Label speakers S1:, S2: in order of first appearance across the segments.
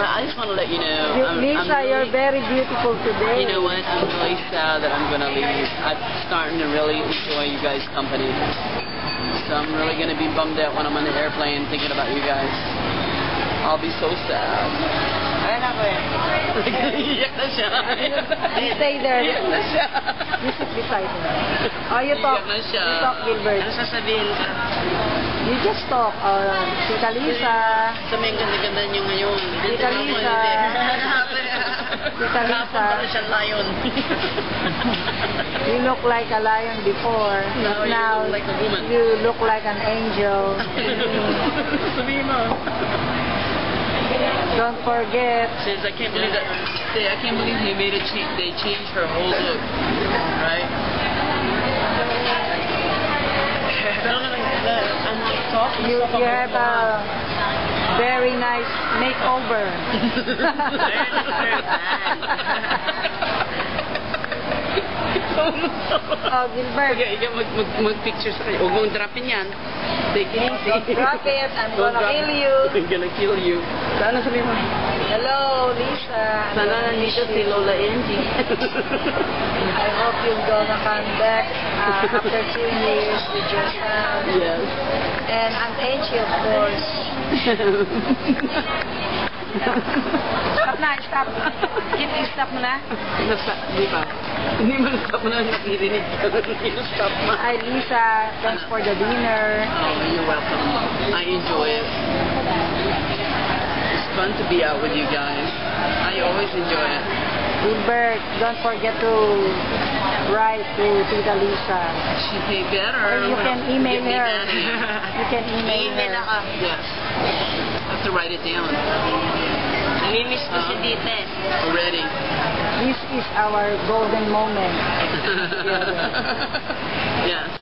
S1: I just want to let you know.
S2: Lisa, you're very beautiful today.
S1: You know what? I'm really sad that I'm going to leave. I'm starting to really enjoy you guys' company. So I'm really going to be bummed out when I'm on the airplane thinking about you guys. I'll be so sad. Iyak na siya.
S2: You stay there.
S1: Iyak na siya.
S2: You sit beside her. Oh, you talk.
S1: Iyak na siya.
S2: You talk, Gilbert.
S1: Ano sasabihin ka?
S2: You just talk. Tita Lisa.
S1: Sa may ganda-ganda niyo ngayon.
S2: Tita Lisa. Tita Lisa.
S1: Kapag siyang lion.
S2: You look like a lion before.
S1: Now you look like a woman.
S2: You look like an angel.
S1: Sabihin mo.
S2: Don't forget.
S1: Says I can't believe that. I can't believe they made a change. They changed her whole look, right?
S2: You have a very nice makeover. Oh, Gilbert.
S1: Okay, mag-picture sa kanya. Huwag mong drapin yan. Take it easy.
S2: Don't drop it. I'm gonna kill you.
S1: I'm gonna kill you. Sana sabihin mo.
S2: Hello, Lisa.
S1: Sana nandito si Lola Angie.
S2: I hope you're gonna come back after 2 years with your son.
S1: Yes.
S2: And Aunt Angie, of course. Stop na, stop. Stop mo na.
S1: Di ba? Hindi mo stop mo na nakirinig ka. Stop mo.
S2: Hi, Lisa. Thanks for the dinner.
S1: Oh, you're welcome. I enjoy it. It's fun to be out with you guys. I always enjoy it.
S2: Gilbert, don't forget to write to Tita Lisa.
S1: She pay better.
S2: Or you can email
S1: Give me
S2: her.
S1: money.
S2: You can email her.
S1: Yes. I have to write it down.
S3: Namimiss ko si Tita.
S1: Already.
S2: This is our golden moment.
S1: Yes.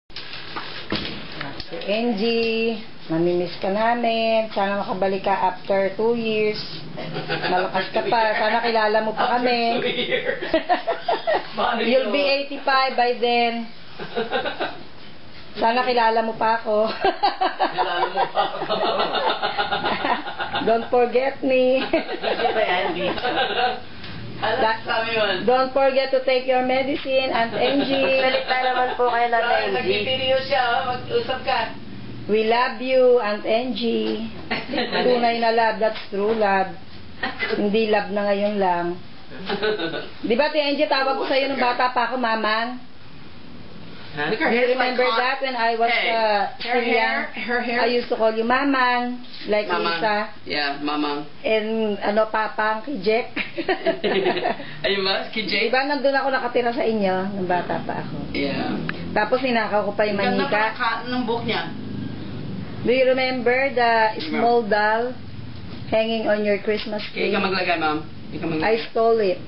S2: Si Angie, mamimiss ka namin. Sana makabalik ka after 2 years. Malakas ka pa. Sana kilala mo pa kami. You'll be 85 by then. Sana kilala mo pa ako.
S1: Kilala mo pa ako.
S2: Don't forget me. Don't forget to take your medicine, Aunt Angie.
S3: Salita naman po kayo na Angie.
S1: Nag-video siya, mag-usap ka.
S2: We love you, Aunt Angie. Tunay na love, that's true love. Hindi love na ngayon lang. Di ba, Tia Angie, tawag ko sa'yo nung bata pa ako, Mamang?
S1: Huh?
S2: Do you remember that when I was still young?
S1: Her hair.
S2: I used to call you Mamang, like
S1: Mamang.
S2: Lisa.
S1: Yeah, Mamang.
S2: And Papang, Kijek.
S1: Ayun ba? Kijay?
S2: Diba nandun ako nakatira sa inyo nung bata pa ako?
S1: Yeah.
S2: Tapos ninakaw ko pa yung
S1: Ganda
S2: manika.
S1: pa ng book niya.
S2: Do you remember the small doll hanging on your Christmas tree?
S1: Ikaw maglagay, ma'am. Ikaw maglagay.
S2: I stole it.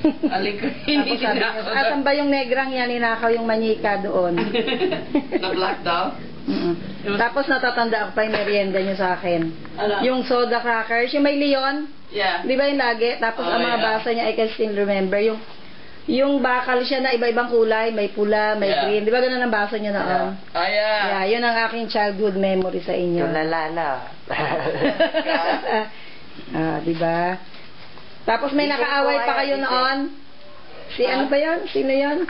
S1: Alik ko. Hindi
S2: Tapos sabi niya,
S1: sinakaw.
S2: asan ba yung negrang yan? Ninakaw yung manika doon.
S1: Na black doll?
S2: Tapos natatanda ko pa yung merienda niyo sa akin.
S1: Ano?
S2: Yung soda crackers, yung may leon.
S1: Yeah.
S2: Di ba yung lagi? Tapos ang mga basa niya, I can still remember. Yung bakal siya na iba-ibang kulay. May pula, may green. Di ba ganun ang basa niya noon?
S1: Ah, yeah.
S2: Yeah, yun ang aking childhood memory sa inyo.
S3: Lalala.
S2: Di ba? Tapos may nakaaway pa kayo noon. Si ano ba yun? Sino yun?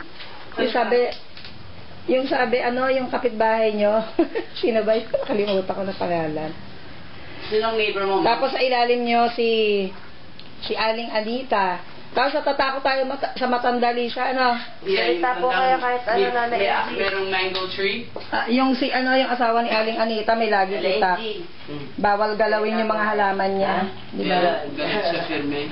S2: Yung sabi, yung kapitbahay nyo. Sino ba yun? Nakalimutan ko na pangalan.
S1: Sinong neighbor mo?
S2: Tapos sa ilalim nyo si Aling Anita. Tapos natatakot tayo sa matanda Lisa, ano?
S3: Salita po kayo kahit ano na Angie.
S1: Merong mango tree?
S2: Yung yung asawa ni Aling Anita, may lagi kita. Bawal galawin yung mga halaman niya. Di ba?
S1: Yeah, ganun siya firme.